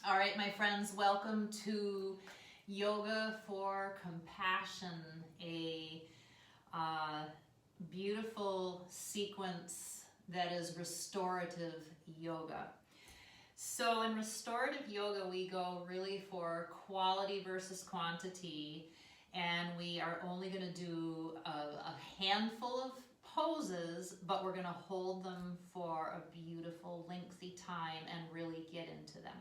All right, my friends, welcome to Yoga for Compassion, a uh, beautiful sequence that is restorative yoga. So in restorative yoga, we go really for quality versus quantity, and we are only going to do a handful of poses, but we're going to hold them for a beautiful, lengthy time and really get into them.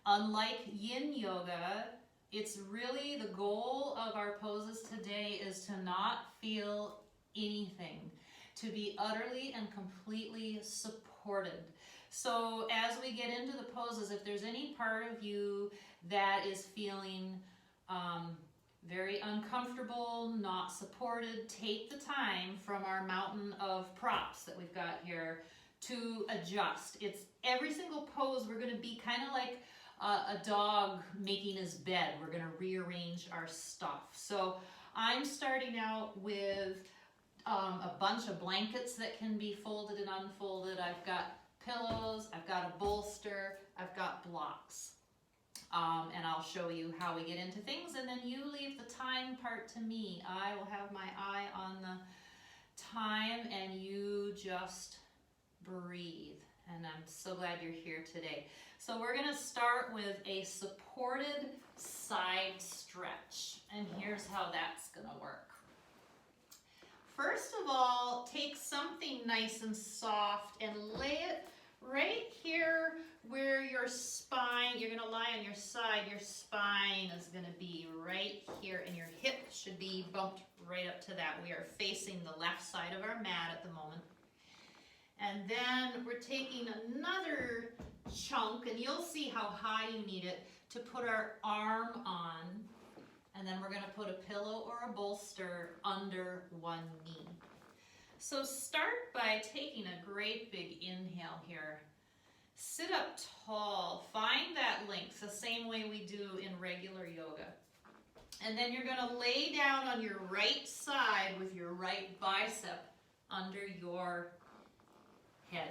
Unlike yin yoga, it's really the goal of our poses today is to not feel anything, to be utterly and completely supported. So as we get into the poses, if there's any part of you that is feeling very uncomfortable, not supported, take the time from our mountain of props that we've got here to adjust. It's every single pose we're going to be kind of like a dog making his bed. We're going to rearrange our stuff. So I'm starting out with a bunch of blankets that can be folded and unfolded. I've got pillows, I've got a bolster, I've got blocks. And I'll show you how we get into things, and then you leave the time part to me. I will have my eye on the time, and you just breathe. And I'm so glad you're here today. So we're going to start with a supported side stretch, and here's how that's going to work. First of all, take something nice and soft and lay it right here where your spine, you're going to lie on your side, your spine is going to be right here, and your hip should be bumped right up to that. We are facing the left side of our mat at the moment. And then we're taking another chunk, and you'll see how high you need it, to put our arm on. And then we're going to put a pillow or a bolster under one knee. So start by taking a great big inhale here. Sit up tall. Find that length, the same way we do in regular yoga. And then you're going to lay down on your right side with your right bicep under your head.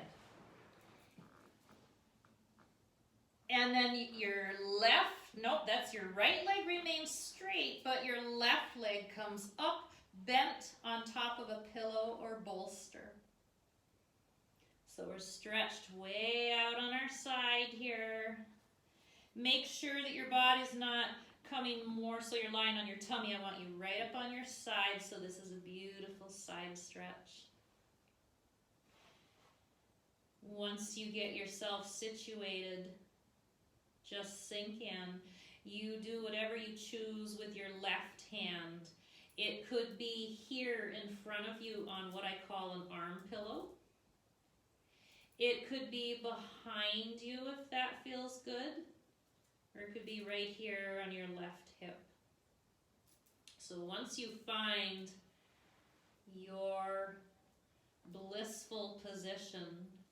And then your that's your right leg remains straight, but your left leg comes up, bent on top of a pillow or bolster. So we're stretched way out on our side here. Make sure that your body's not coming more so you're lying on your tummy. I want you right up on your side, so this is a beautiful side stretch. Once you get yourself situated, just sink in. You do whatever you choose with your left hand. It could be here in front of you on what I call an arm pillow. It could be behind you if that feels good. Or it could be right here on your left hip. So once you find your blissful position,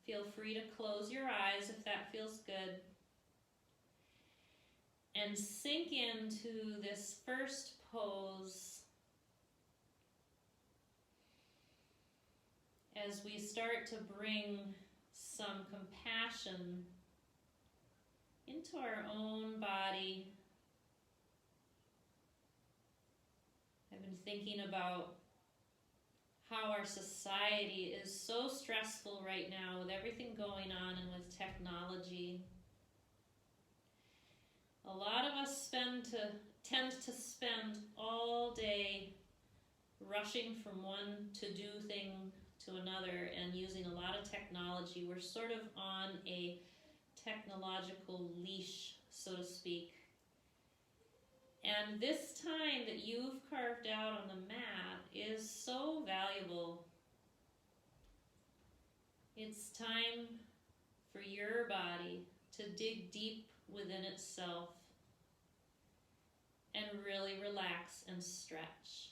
feel free to close your eyes if that feels good. And sink into this first pose as we start to bring some compassion into our own body. I've been thinking about how our society is so stressful right now with everything going on and with technology. A lot of us tend to spend all day rushing from one to-do thing to another and using a lot of technology. We're sort of on a technological leash, so to speak. And this time that you've carved out on the mat is so valuable. It's time for your body to dig deep within itself and really relax and stretch.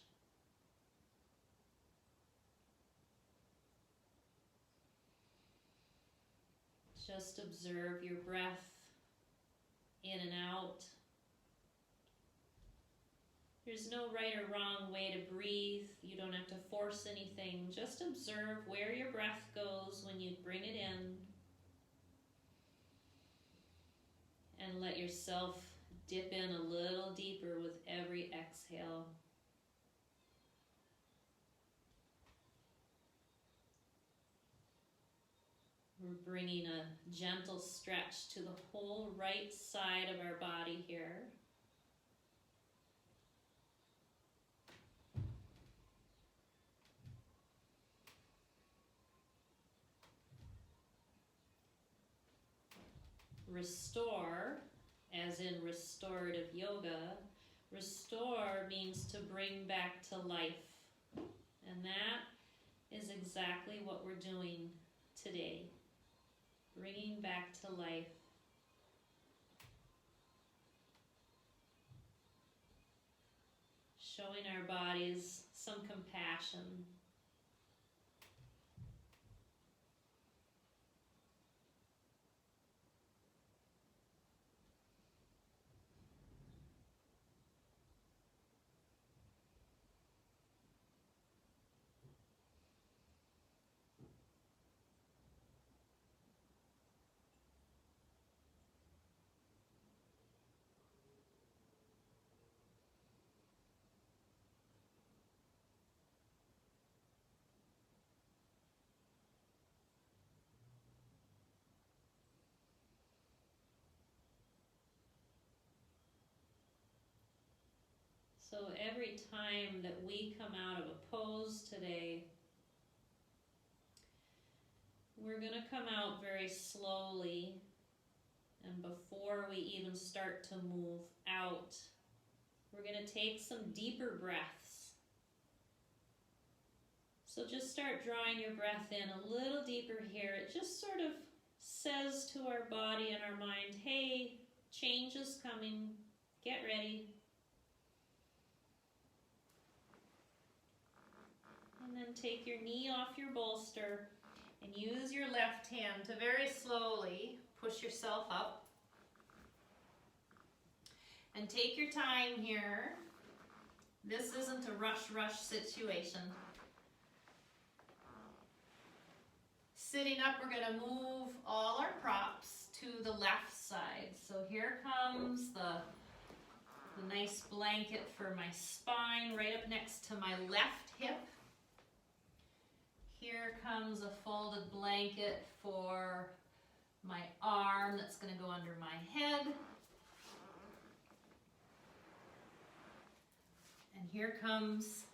Just observe your breath in and out. There's no right or wrong way to breathe. You don't have to force anything. Just observe where your breath goes when you bring it in. And let yourself dip in a little deeper with every exhale. We're bringing a gentle stretch to the whole right side of our body here. Restore, as in restorative yoga, restore means to bring back to life. And that is exactly what we're doing today. Bringing back to life. Showing our bodies some compassion. So every time that we come out of a pose today, we're going to come out very slowly, and before we even start to move out, we're going to take some deeper breaths. So just start drawing your breath in a little deeper here. It just sort of says to our body and our mind, hey, change is coming, get ready. And then take your knee off your bolster and use your left hand to very slowly push yourself up. And take your time here. This isn't a rush situation. Sitting up, we're going to move all our props to the left side. So here comes the nice blanket for my spine right up next to my left hip. Here comes a folded blanket for my arm that's going to go under my head. And here comes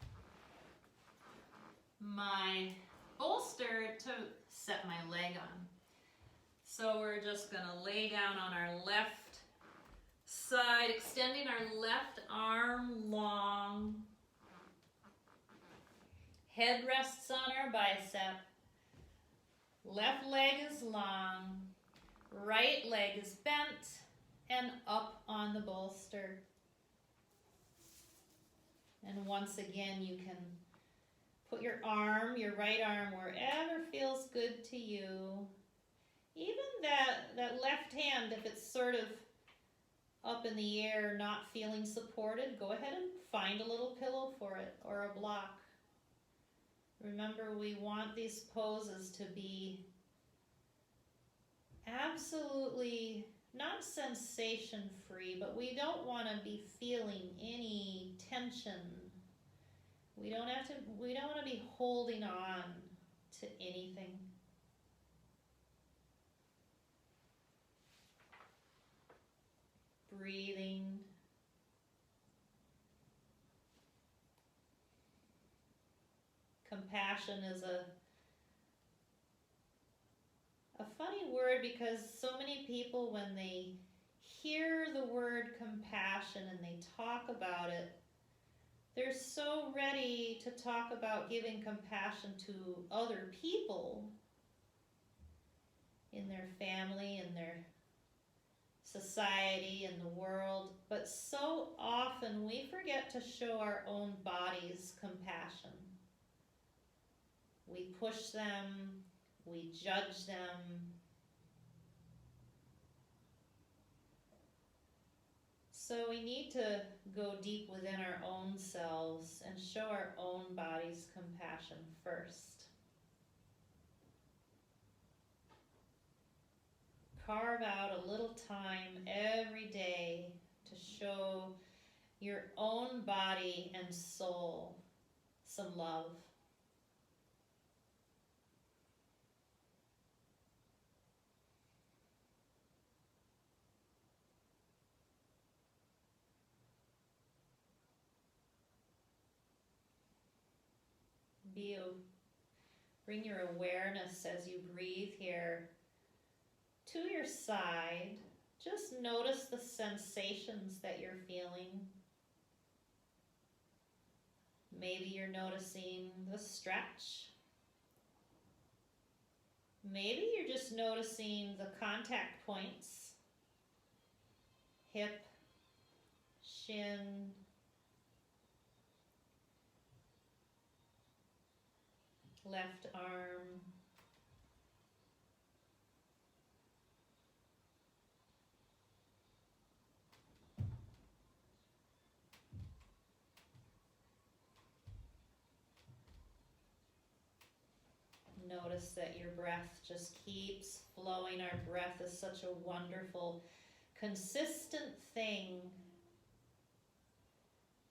my bolster to set my leg on. So we're just going to lay down on our left side, extending our left arm long. Head rests on our bicep. Left leg is long. Right leg is bent and up on the bolster. And once again, you can put your right arm, wherever feels good to you. Even that left hand, if it's sort of up in the air, not feeling supported, go ahead and find a little pillow for it or a block. Remember, we want these poses to be absolutely not sensation free, but we don't want to be feeling any tension. We don't want to be holding on to anything. Breathing. Compassion is a funny word, because so many people, when they hear the word compassion and they talk about it, they're so ready to talk about giving compassion to other people in their family, in their society, in the world. But so often we forget to show our own bodies compassion. We push them, we judge them. So we need to go deep within our own selves and show our own bodies compassion first. Carve out a little time show your own body and soul some love. Bring your awareness as you breathe here to your side. Just notice the sensations that you're feeling. Maybe you're noticing the stretch. Maybe you're just noticing the contact points. Hip, shin, left arm. Notice that your breath just keeps flowing. Our breath is such a wonderful, consistent thing.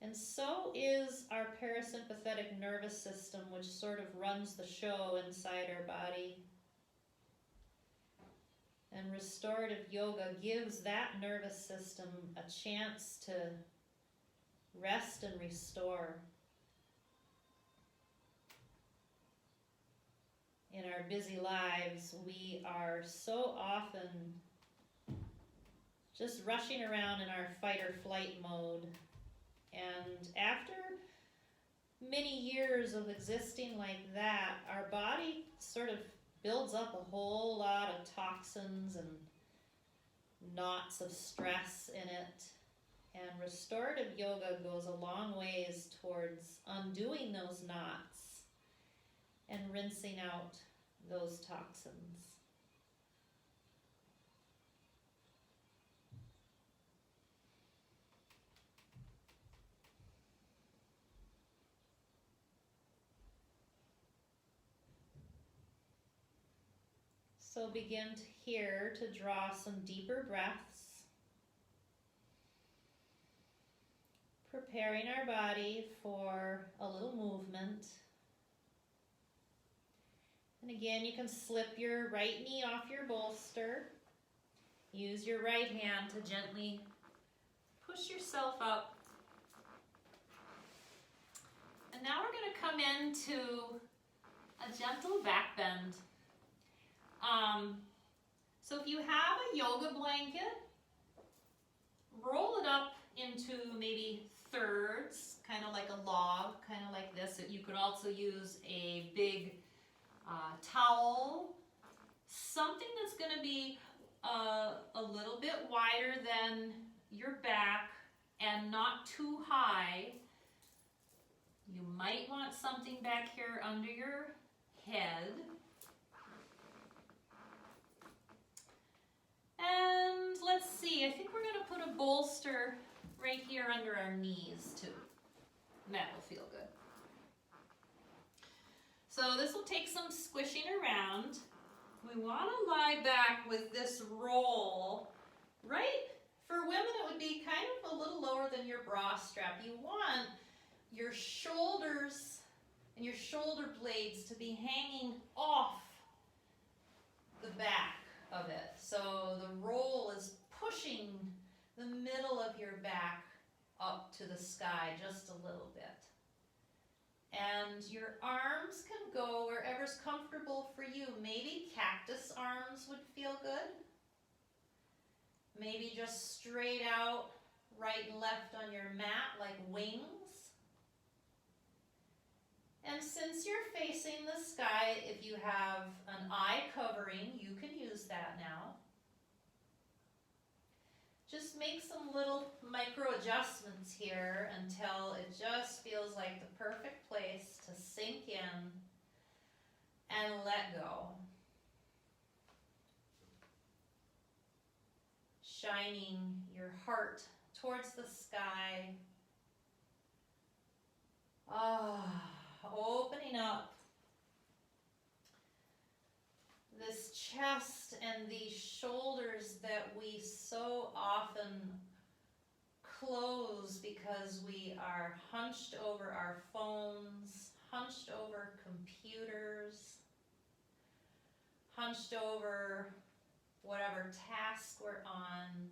And so is our parasympathetic nervous system, which sort of runs the show inside our body. And restorative yoga gives that nervous system a chance to rest and restore. In our busy lives, we are so often just rushing around in our fight or flight mode. And after many years of existing like that, our body sort of builds up a whole lot of toxins and knots of stress in it. And restorative yoga goes a long ways towards undoing those knots and rinsing out those toxins. So begin here to draw some deeper breaths, preparing our body for a little movement. And again, you can slip your right knee off your bolster. Use your right hand to gently push yourself up. And now we're going to come into a gentle back bend. So if you have a yoga blanket, roll it up into maybe thirds, kind of like a log, kind of like this. You could also use a big towel, something that's going to be a little bit wider than your back and not too high. You might want something back here under your head. And let's see, I think we're going to put a bolster right here under our knees too. That will feel good. So this will take some squishing around. We want to lie back with this roll. Right? For women it would be kind of a little lower than your bra strap. You want your shoulders and your shoulder blades to be hanging off the back of it. So the roll is pushing the middle of your back up to the sky just a little bit. And your arms can go wherever's comfortable for you. Maybe cactus arms would feel good. Maybe just straight out, right and left on your mat like wings. And since you're facing the sky, if you have an eye covering, you can use that now. Just make some little micro adjustments here until it just feels like the perfect place to sink in and let go. Shining your heart towards the sky. Opening up this chest and these shoulders that we so often close because we are hunched over our phones, hunched over computers, hunched over whatever task we're on.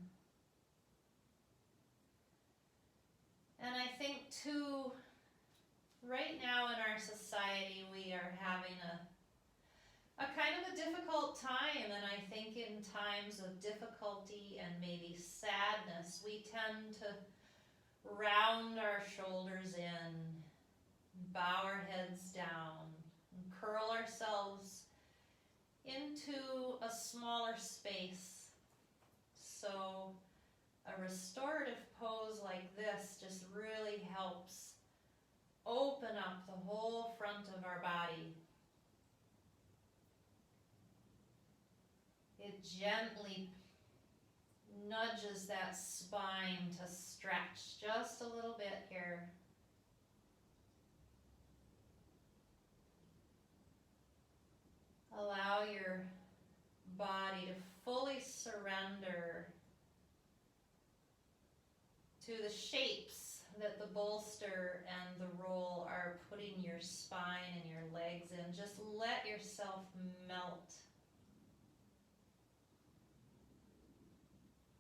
And I think too, right now in our society, we are having a kind of a difficult time, and I think in times of difficulty and maybe sadness, we tend to round our shoulders in, bow our heads down, and curl ourselves into a smaller space. So a restorative pose like this just really helps open up the whole front of our body. It gently nudges that spine to stretch just a little bit here. Allow your body to fully surrender to the shapes that the bolster and the roll are putting your spine and your legs in. Just let yourself melt.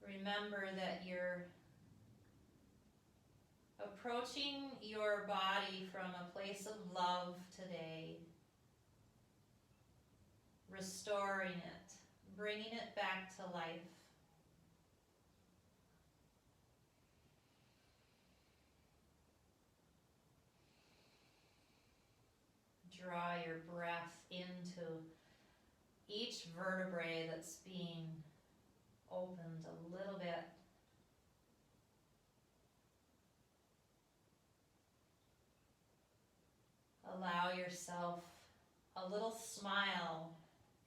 Remember that you're approaching your body from a place of love today, restoring it, bringing it back to life. Draw your breath into each vertebrae that's being opened a little bit. Allow yourself a little smile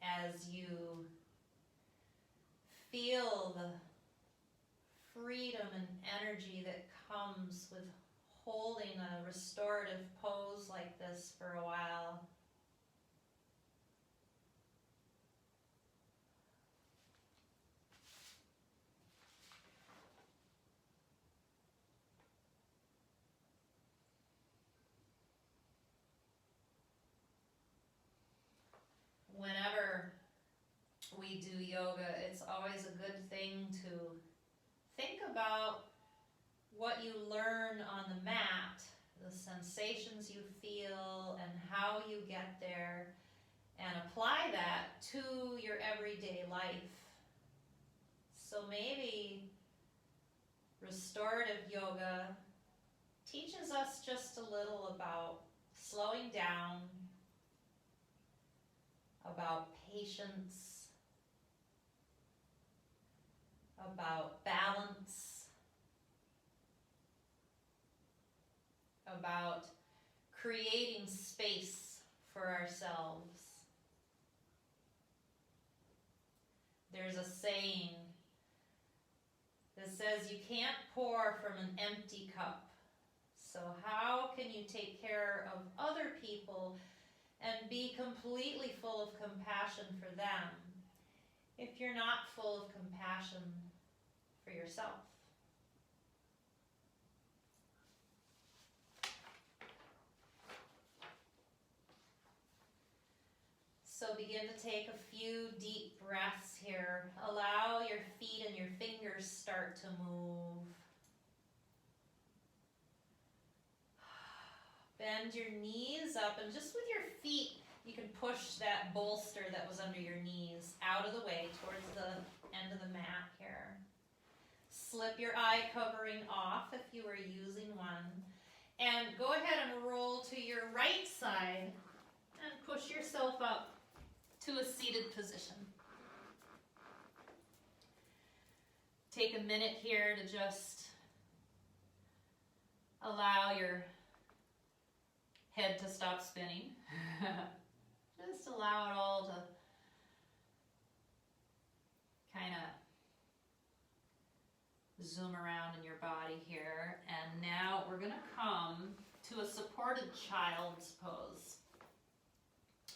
as you feel the freedom and energy that comes with holding a restorative pose like this for a while. Whenever we do yoga, it's always a good thing to think about what you learn on the mat, the sensations you feel and how you get there, and apply that to your everyday life. So maybe restorative yoga teaches us just a little about slowing down, about patience, about balance, about creating space for ourselves. There's a saying that says you can't pour from an empty cup. So how can you take care of other people and be completely full of compassion for them if you're not full of compassion for yourself? So begin to take a few deep breaths here. Allow your feet and your fingers start to move. Bend your knees up, and just with your feet, you can push that bolster that was under your knees out of the way towards the end of the mat here. Slip your eye covering off if you are using one. And go ahead and roll to your right side and push yourself up to a seated position. Take a minute here to just allow your head to stop spinning. Just allow it all to kind of zoom around in your body here. And now we're going to come to a supported child's pose.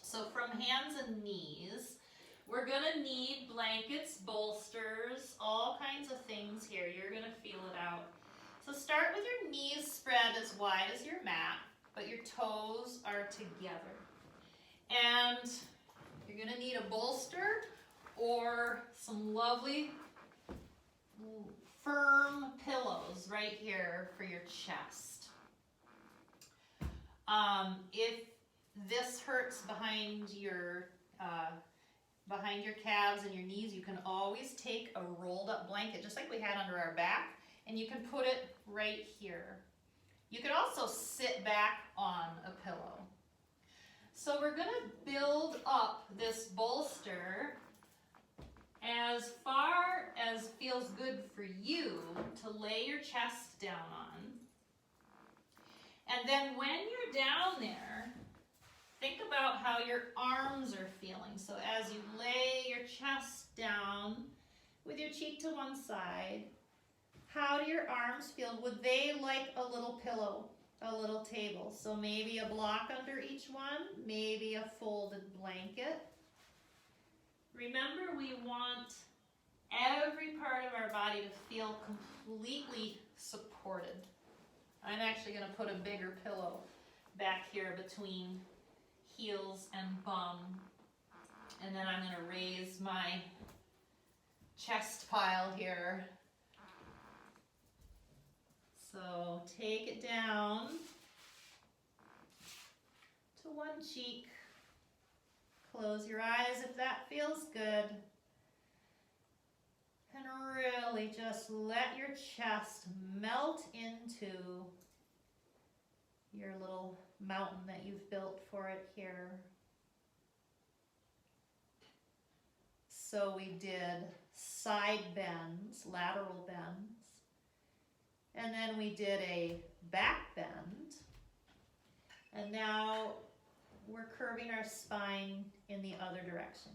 So from hands and knees, we're going to need blankets, bolsters, all kinds of things here. You're going to feel it out. So start with your knees spread as wide as your mat, but your toes are together. And you're gonna need a bolster or some lovely firm pillows right here for your chest. If this hurts behind your calves and your knees, you can always take a rolled up blanket, just like we had under our back, and you can put it right here. You could also sit back on a pillow. So we're gonna build up this bolster as far as feels good for you to lay your chest down on. And then when you're down there, think about how your arms are feeling. So as you lay your chest down with your cheek to one side, how do your arms feel? Would they like a little pillow, a little table? So maybe a block under each one, maybe a folded blanket. Remember, we want every part of our body to feel completely supported. I'm actually going to put a bigger pillow back here between heels and bum. And then I'm going to raise my chest pile here. So take it down to one cheek. Close your eyes if that feels good. And really just let your chest melt into your little mountain that you've built for it here. So we did side bends, lateral bends. And then we did a back bend. And now we're curving our spine in the other direction.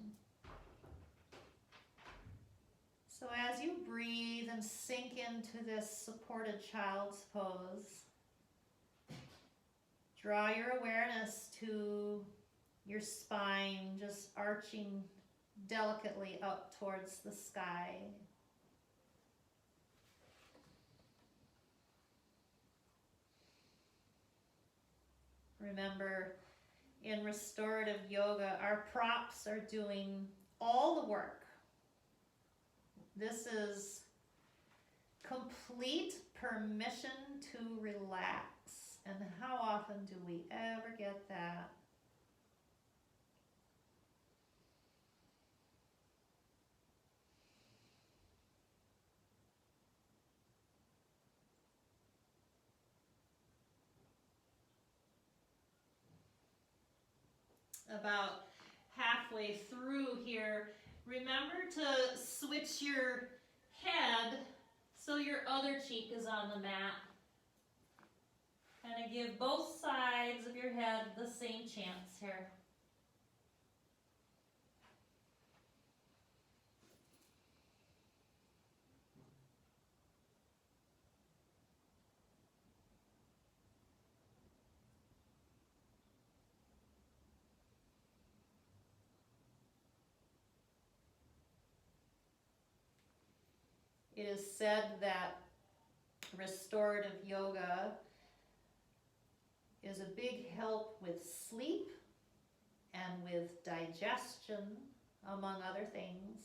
So as you breathe and sink into this supported child's pose, draw your awareness to your spine just arching delicately up towards the sky. Remember, in restorative yoga, our props are doing all the work. This is complete permission to relax. And how often do we ever get that? About halfway through here, remember to switch your head so your other cheek is on the mat. Kind of give both sides of your head the same chance here. It is said that restorative yoga is a big help with sleep and with digestion, among other things.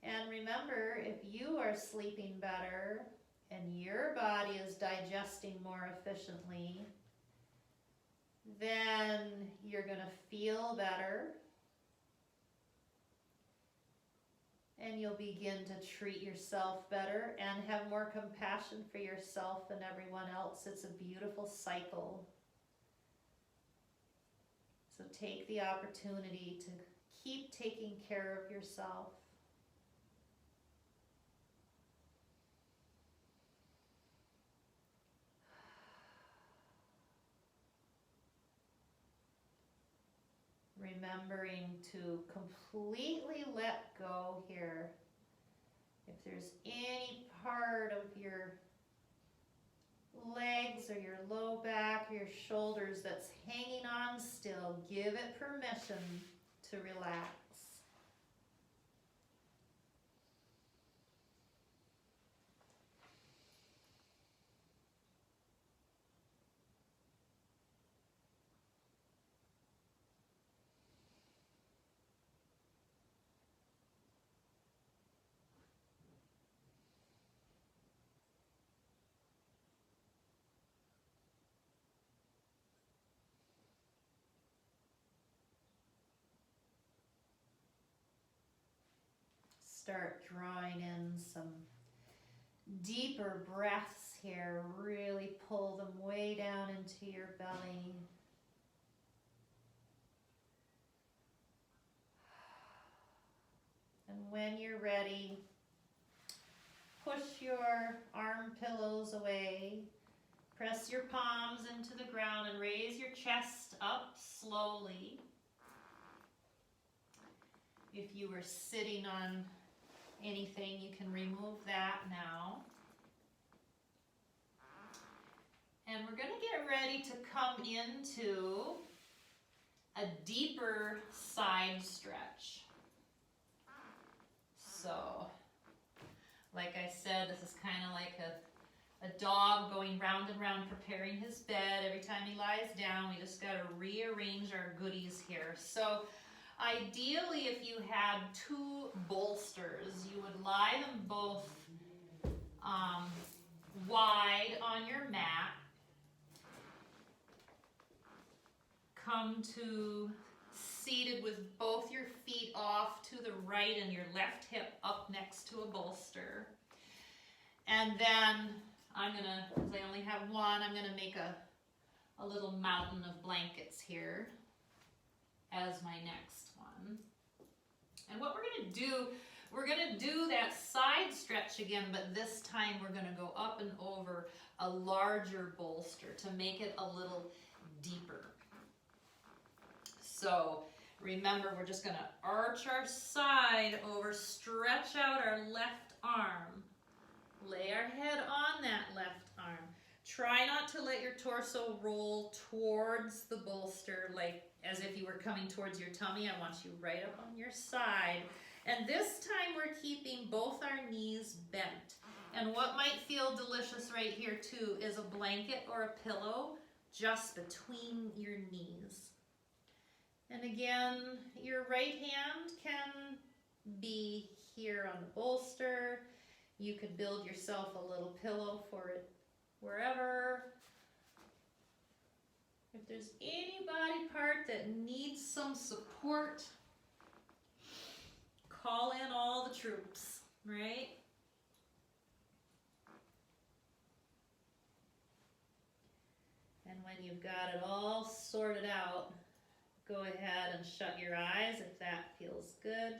And remember, if you are sleeping better and your body is digesting more efficiently, then you're going to feel better. And you'll begin to treat yourself better and have more compassion for yourself and everyone else. It's a beautiful cycle. So take the opportunity to keep taking care of yourself. Remembering to completely let go here. If there's any part of your legs or your low back or your shoulders that's hanging on still, give it permission to relax. start drawing in some deeper breaths here. Really pull them way down into your belly. And when you're ready, push your arm pillows away. Press your palms into the ground and raise your chest up slowly. If you were sitting on anything, you can remove that now. And we're going to get ready to come into a deeper side stretch. So, like I said, this is kind of like a dog going round and round preparing his bed. Every time he lies down, we just got to rearrange our goodies here. So ideally, if you had two bolsters, you would lie them both wide on your mat. Come to seated with both your feet off to the right and your left hip up next to a bolster. And then I'm gonna, because I only have one, I'm gonna make a little mountain of blankets here as my next one. And what we're gonna do that side stretch again, but this time we're gonna go up and over a larger bolster to make it a little deeper. So remember, we're just gonna arch our side over, stretch out our left arm. Lay our head on that left arm. Try not to let your torso roll towards the bolster like as if you were coming towards your tummy. I want you right up on your side. And this time we're keeping both our knees bent. And what might feel delicious right here too is a blanket or a pillow just between your knees. And again, your right hand can be here on the bolster. You could build yourself a little pillow for it wherever. If there's any body part that needs some support, call in all the troops, right? And when you've got it all sorted out, go ahead and shut your eyes if that feels good.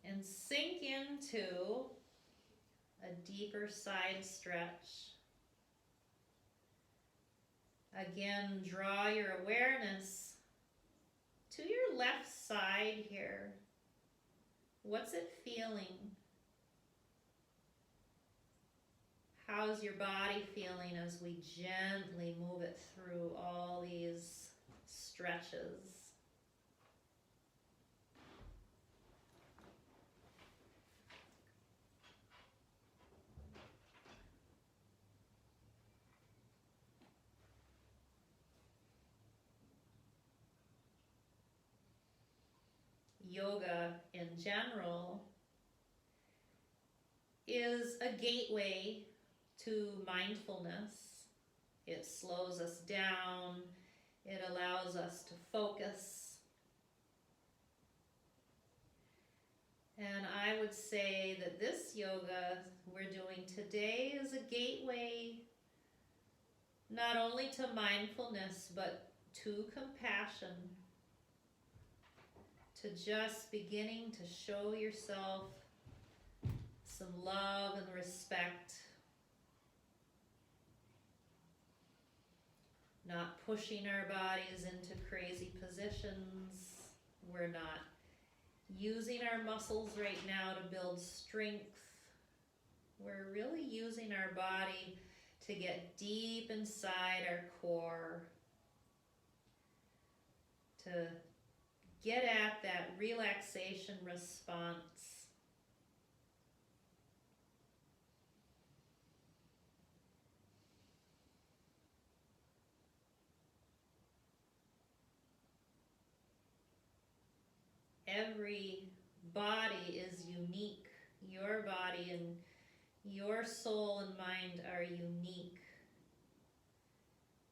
And sink into a deeper side stretch. Again, draw your awareness to your left side here. What's it feeling? How's your body feeling as we gently move it through all these stretches? Yoga in general is a gateway to mindfulness. It slows us down. It allows us to focus. And I would say that this yoga we're doing today is a gateway not only to mindfulness, but to compassion. To just beginning to show yourself some love and respect. Not pushing our bodies into crazy positions. We're not using our muscles right now to build strength. We're really using our body to get deep inside our core. To get at that relaxation response. Every body is unique. Your body and your soul and mind are unique.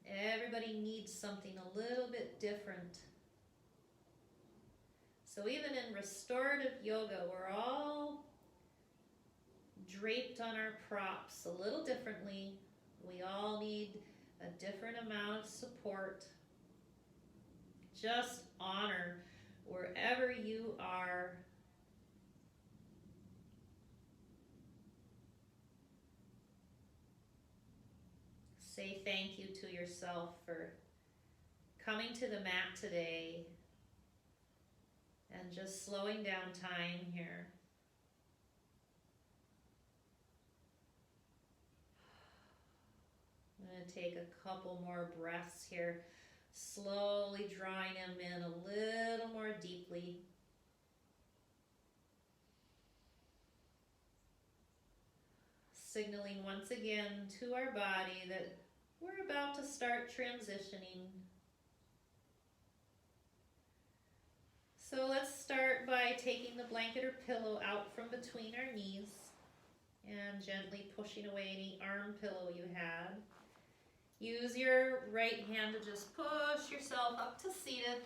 Everybody needs something a little bit different. So even in restorative yoga, we're all draped on our props a little differently. We all need a different amount of support. Just honor wherever you are. Say thank you to yourself for coming to the mat today and just slowing down time here. I'm going to take a couple more breaths here, slowly drawing them in a little more deeply. Signaling once again to our body that we're about to start transitioning. So let's start by taking the blanket or pillow out from between our knees and gently pushing away any arm pillow you had. Use your right hand to just push yourself up to seated.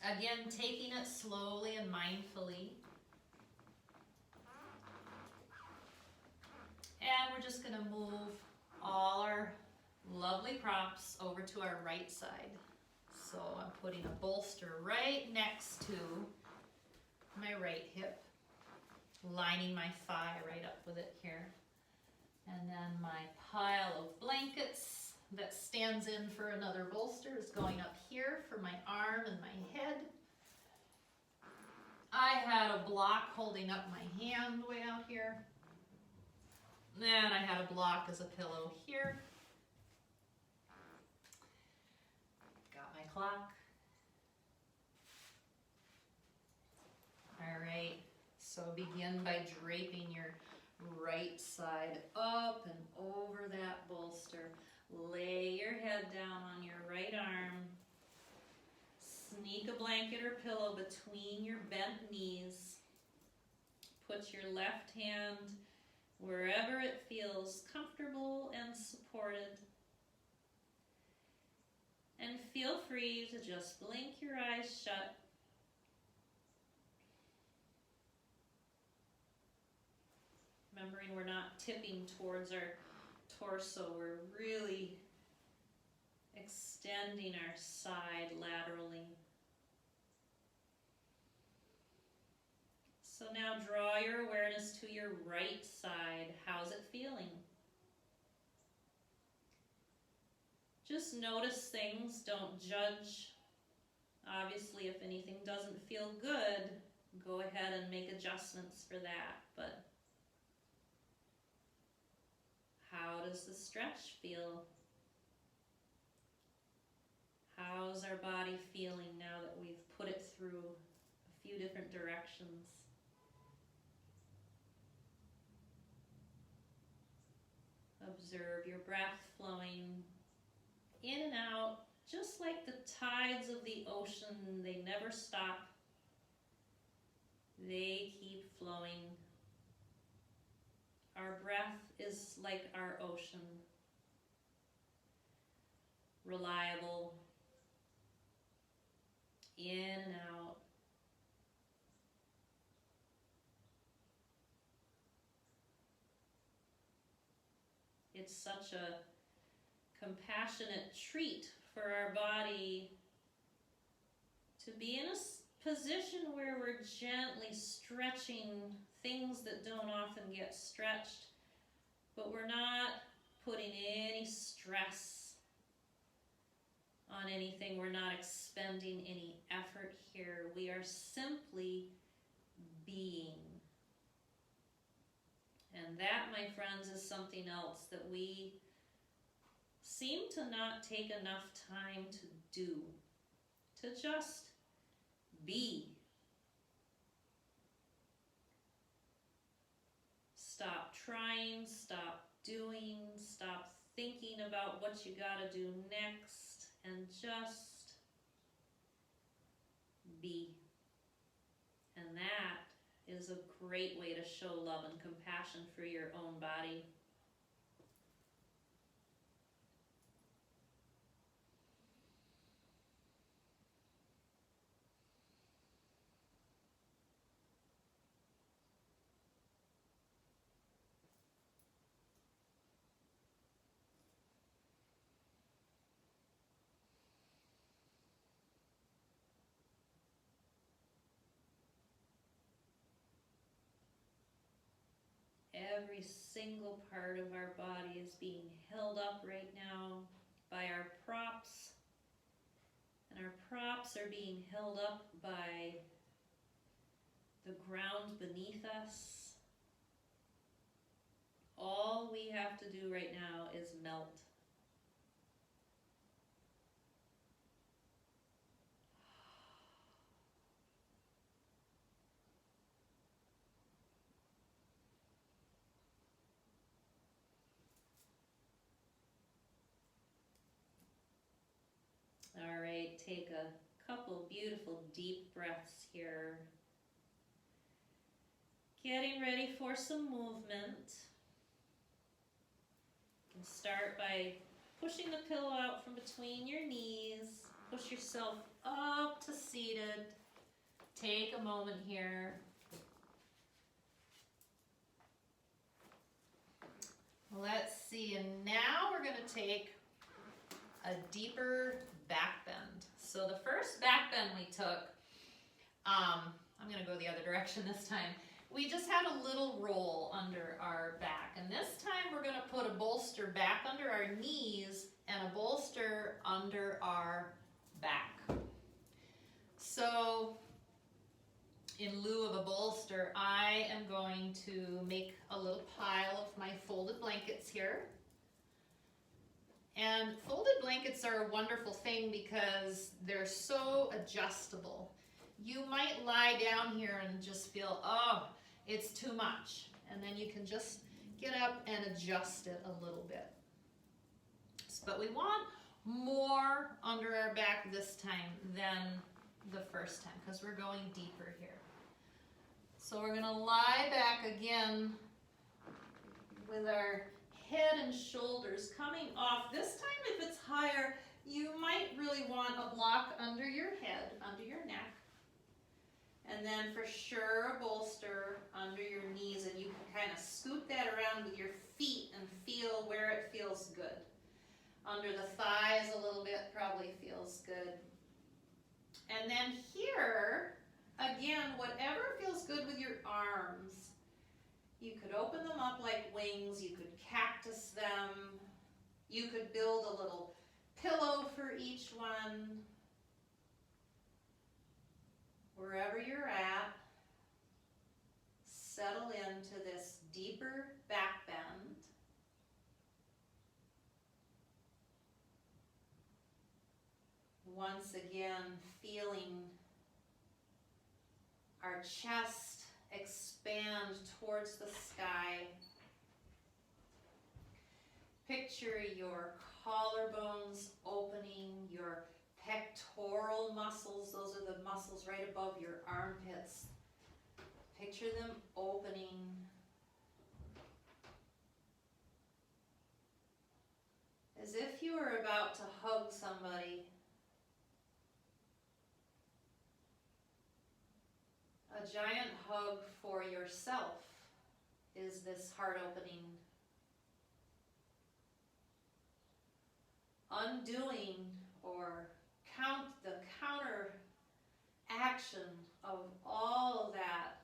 Again, taking it slowly and mindfully. And we're just going to move all our lovely props over to our right side. So I'm putting a bolster right next to my right hip, lining my thigh right up with it here. And then my pile of blankets that stands in for another bolster is going up here for my arm and my head. I had a block holding up my hand way out here. And I had a block as a pillow here. Got my clock. All right, so begin by draping your right side up and over that bolster. Lay your head down on your right arm. Sneak a blanket or pillow between your bent knees. Put your left hand wherever it feels comfortable and supported. And feel free to just blink your eyes shut. Remembering we're not tipping towards our torso, we're really extending our side laterally. So now draw your awareness to your right side. How's it feeling? Just notice things, don't judge. Obviously, if anything doesn't feel good, go ahead and make adjustments for that. But how does the stretch feel? How's our body feeling now that we've put it through a few different directions? Observe your breath flowing in and out, just like the tides of the ocean. They never stop. They keep flowing. Our breath is like our ocean. Reliable. In and out. It's such a compassionate treat for our body to be in a position where we're gently stretching things that don't often get stretched, but we're not putting any stress on anything. We're not expending any effort here. We are simply being. And that, my friends, is something else that we seem to not take enough time to do. To just be. Stop trying, stop doing, stop thinking about what you gotta do next, and just be. And that is a great way to show love and compassion for your own body. every single part of our body is being held up right now by our props. And our props are being held up by the ground beneath us. All we have to do right now is melt. All right, take a couple beautiful deep breaths here. Getting ready for some movement. You can start by pushing the pillow out from between your knees. Push yourself up to seated. Take a moment here. Let's see, and now we're going to take a deeper back bend. So the first back bend we took, I'm going to go the other direction this time. We just had a little roll under our back, and this time we're going to put a bolster back under our knees and a bolster under our back. So in lieu of a bolster, I am going to make a little pile of my folded blankets here. And folded blankets are a wonderful thing because they're so adjustable. You might lie down here and just feel, oh, it's too much. And then you can just get up and adjust it a little bit. But we want more under our back this time than the first time because we're going deeper here. So we're going to lie back again with our head and shoulders coming off. This time, if it's higher, you might really want a block under your head, under your neck. And then for sure, a bolster under your knees, and you can kind of scoot that around with your feet and feel where it feels good. Under the thighs a little bit probably feels good. And then here, again, whatever feels good with your arms. You could open them up like wings, you could cactus them, you could build a little pillow for each one. Wherever you're at, settle into this deeper back bend. Once again, feeling our chest expand towards the sky. Picture your collarbones opening, your pectoral muscles, those are the muscles right above your armpits. Picture them opening. As if you were about to hug somebody. A giant hug for yourself is this heart opening. Undoing or the counter action of all of that,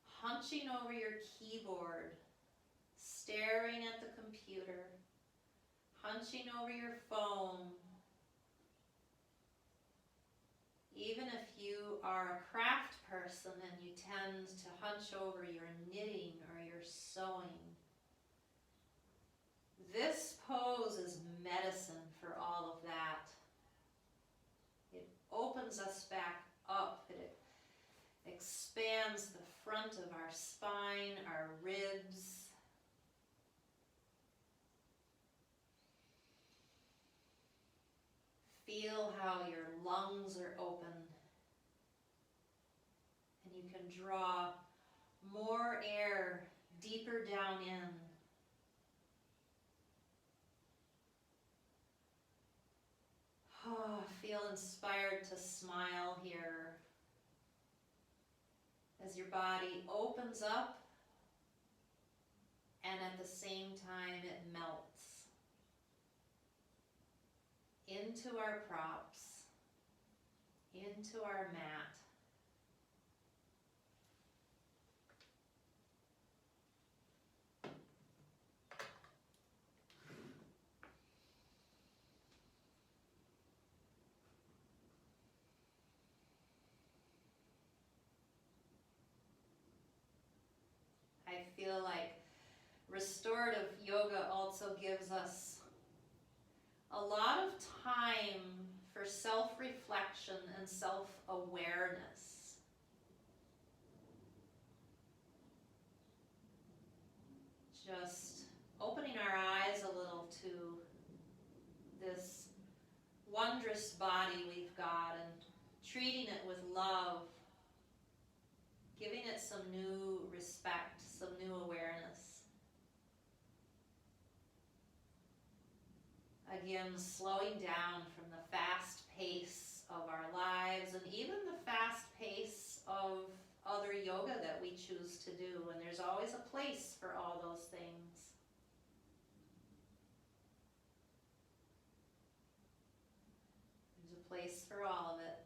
hunching over your keyboard, staring at the computer, hunching over your phone. Even if you are a craft person and you tend to hunch over your knitting or your sewing, this pose is medicine for all of that. It opens us back up. It expands the front of our spine, our ribs. Feel how your lungs are open. And you can draw more air deeper down in. Oh, feel inspired to smile here as your body opens up and at the same time it melts into our props, into our mat. feel like restorative yoga also gives us a lot of time for self-reflection and self-awareness. Just opening our eyes a little to this wondrous body we've got and treating it with love, giving it some new respect, some new awareness. Again, slowing down from the fast pace of our lives and even the fast pace of other yoga that we choose to do. And there's always a place for all those things. There's a place for all of it.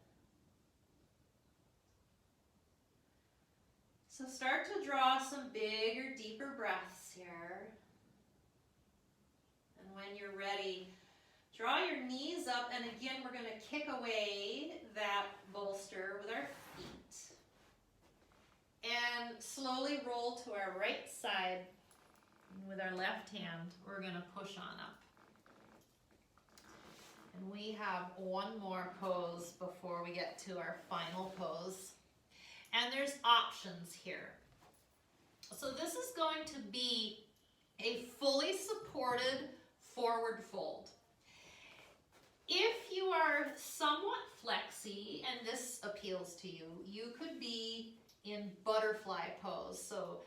So start to draw some bigger, deeper breaths here. And when you're ready, draw your knees up, and again, we're going to kick away that bolster with our feet. And slowly roll to our right side. And with our left hand, we're going to push on up. And we have one more pose before we get to our final pose. And there's options here. So this is going to be a fully supported forward fold. If you are somewhat flexy and this appeals to you, you could be in butterfly pose. So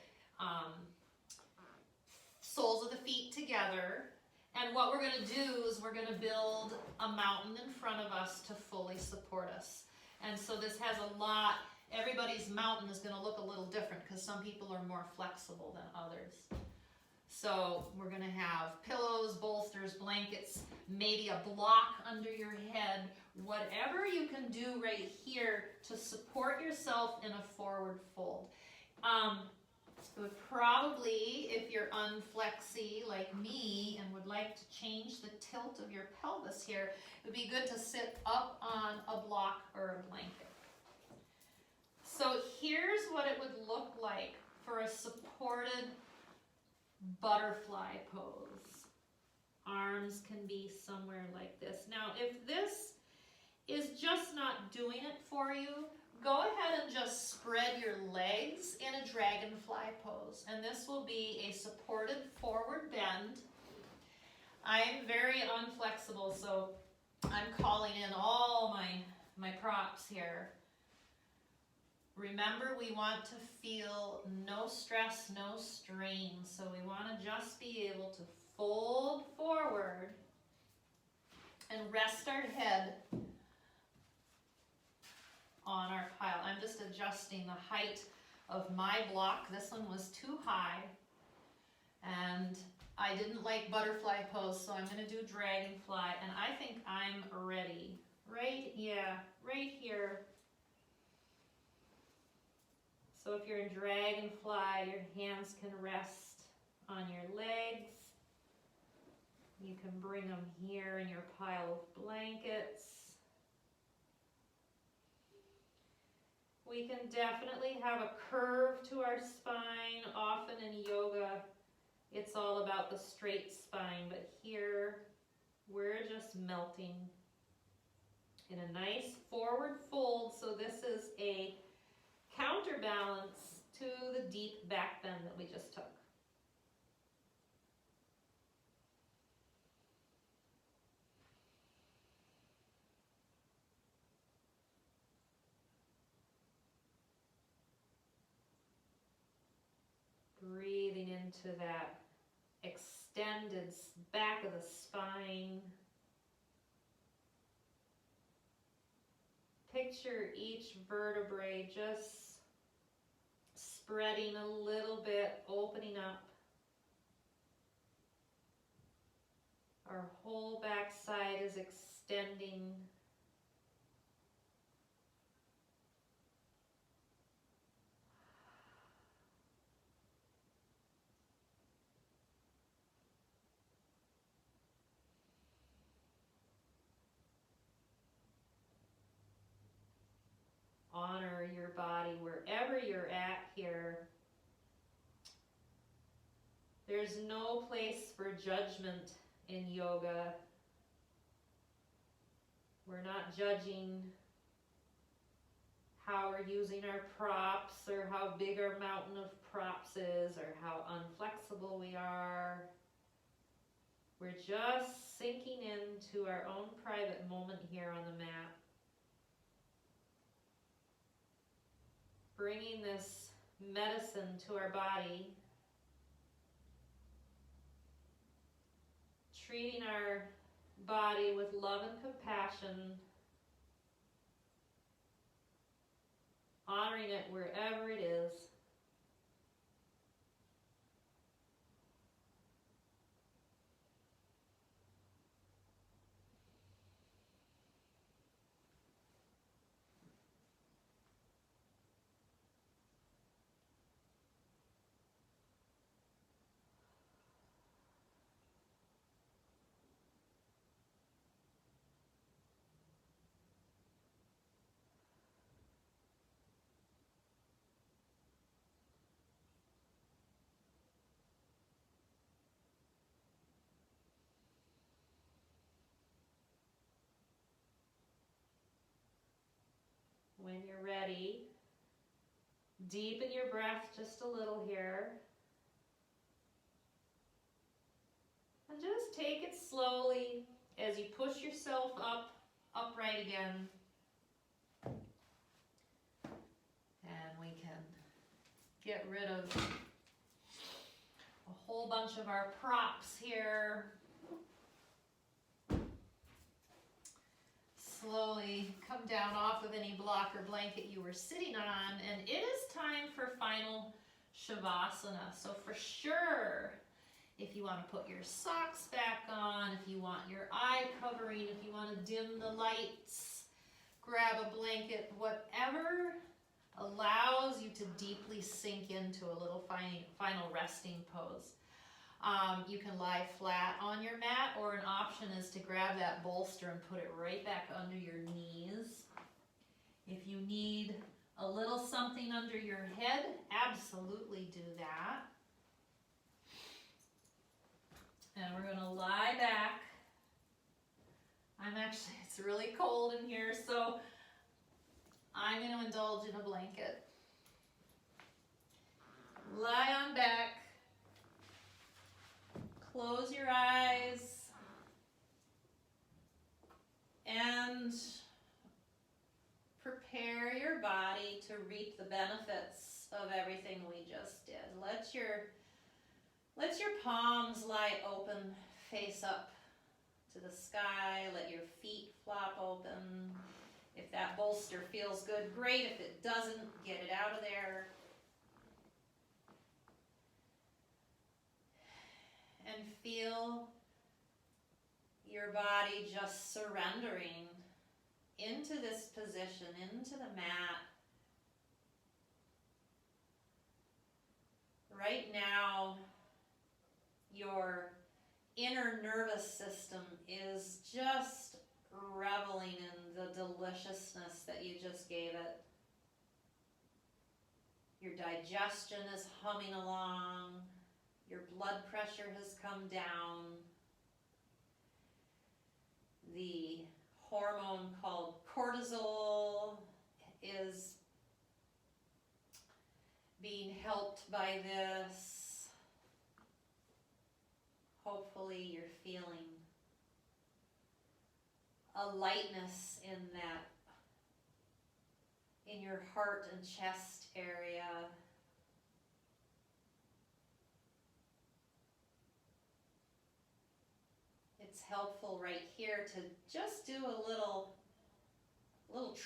soles of the feet together. And what we're going to do is we're going to build a mountain in front of us to fully support us. And so this has a lot, everybody's mountain is going to look a little different because some people are more flexible than others. So we're going to have pillows, bolsters, blankets, maybe a block under your head, whatever you can do right here to support yourself in a forward fold. It would probably, if you're unflexy like me and would like to change the tilt of your pelvis here, it would be good to sit up on a block or a blanket. So here's what it would look like for a supported butterfly pose. Arms can be somewhere like this. Now, if this is just not doing it for you, go ahead and just spread your legs in a dragonfly pose. And this will be a supported forward bend. I'm very unflexible, so I'm calling in all my props here. Remember, we want to feel no stress, no strain. So we want to just be able to fold forward and rest our head on our pile. I'm just adjusting the height of my block. This one was too high. And I didn't like butterfly pose, so I'm going to do dragonfly. And I think I'm ready. Right here. So if you're in dragonfly, your hands can rest on your legs. You can bring them here in your pile of blankets. We can definitely have a curve to our spine. Often in yoga, it's all about the straight spine, but here we're just melting in a nice forward fold. So this is a counterbalance to the deep back bend that we just took. Breathing into that extended back of the spine. Picture each vertebrae just spreading a little bit, opening up. Our whole back side is extending. Honor your body wherever you're at here. There's no place for judgment in yoga. We're not judging how we're using our props or how big our mountain of props is or how unflexible we are. We're just sinking into our own private moment here on the mat. Bringing this medicine to our body. Treating our body with love and compassion. Honoring it wherever it is. When you're ready, deepen your breath just a little here. And just take it slowly as you push yourself upright again. And we can get rid of a whole bunch of our props here. Slowly come down off of any block or blanket you were sitting on, and it is time for final Shavasana. So for sure, if you want to put your socks back on, if you want your eye covering, if you want to dim the lights, grab a blanket, whatever allows you to deeply sink into a little final resting pose. You can lie flat on your mat, or an option is to grab that bolster and put it right back under your knees. If you need a little something under your head, absolutely do that. And we're going to lie back. It's really cold in here, so I'm going to indulge in a blanket. Lie on back. Close your eyes and prepare your body to reap the benefits of everything we just did. Let your palms lie open, face up to the sky. Let your feet flop open. If that bolster feels good, great. If it doesn't, get it out of there. And feel your body just surrendering into this position, into the mat. Right now, your inner nervous system is just reveling in the deliciousness that you just gave it. Your digestion is humming along. Your blood pressure has come down. The hormone called cortisol is being helped by this. Hopefully you're feeling a lightness in your heart and chest area. It's helpful right here to just do a little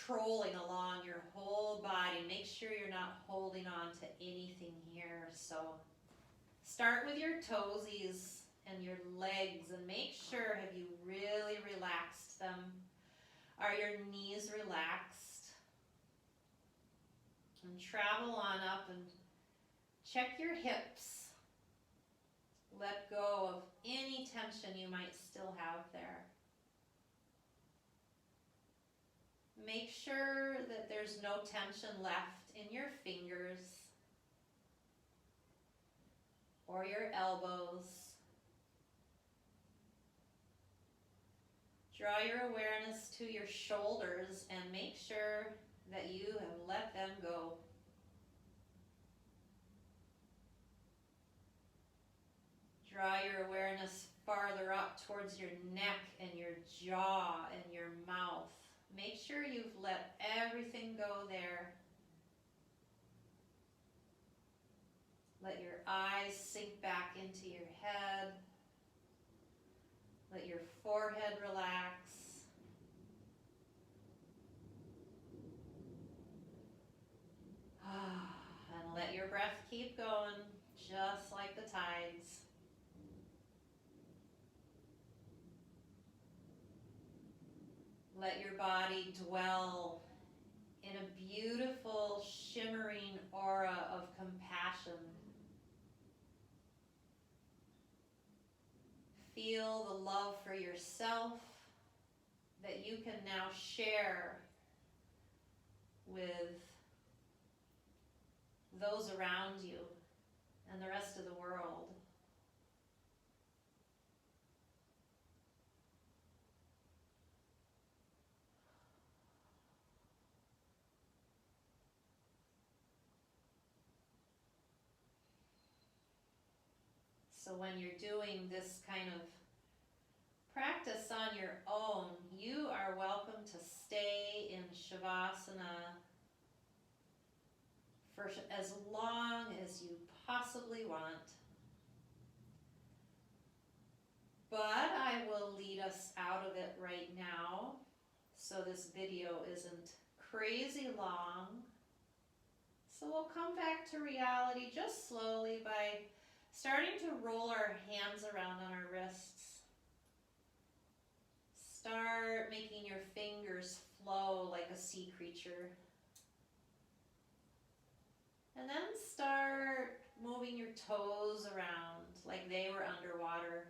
trolling along your whole body. Make sure you're not holding on to anything here. So start with your toesies and your legs and make sure, have you really relaxed them? Are your knees relaxed? And travel on up and check your hips. Let go of any tension you might still have there. Make sure that there's no tension left in your fingers or your elbows. Draw your awareness to your shoulders and make sure that you have let them go. Draw your awareness farther up towards your neck and your jaw and your mouth. Make sure you've let everything go there. Let your eyes sink back into your head. Let your forehead relax. And let your breath keep going, just like the tides. Let your body dwell in a beautiful, shimmering aura of compassion. Feel the love for yourself that you can now share with those around you and the rest of the world. So when you're doing this kind of practice on your own, you are welcome to stay in Shavasana for as long as you possibly want. But I will lead us out of it right now, so this video isn't crazy long. So we'll come back to reality just slowly by starting to roll our hands around on our wrists. Start making your fingers flow like a sea creature. And then start moving your toes around like they were underwater.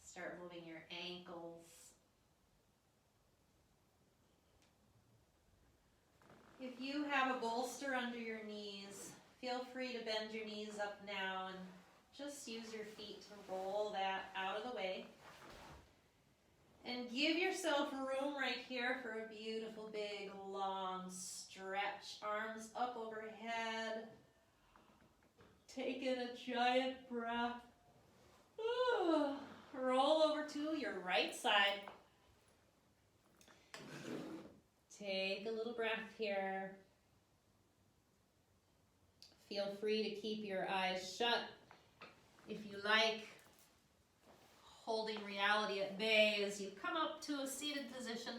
Start moving your ankles. If you have a bolster under your knees, feel free to bend your knees up now and just use your feet to roll that out of the way. And give yourself room right here for a beautiful, big, long stretch. Arms up overhead. Take in a giant breath. Roll over to your right side. Take a little breath here. Feel free to keep your eyes shut if you like, holding reality at bay as you come up to a seated position.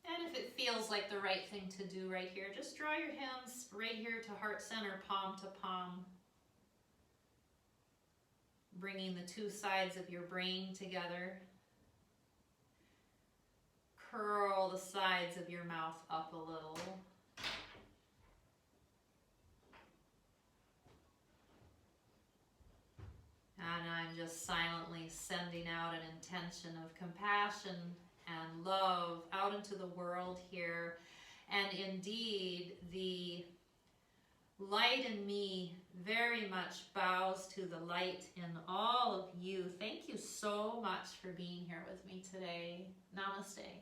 And if it feels like the right thing to do right here, just draw your hands right here to heart center, palm to palm. Bringing the two sides of your brain together. Curl the sides of your mouth up a little. And I'm just silently sending out an intention of compassion and love out into the world here. And indeed, the light in me very much bows to the light in all of you. Thank you so much for being here with me today. Namaste.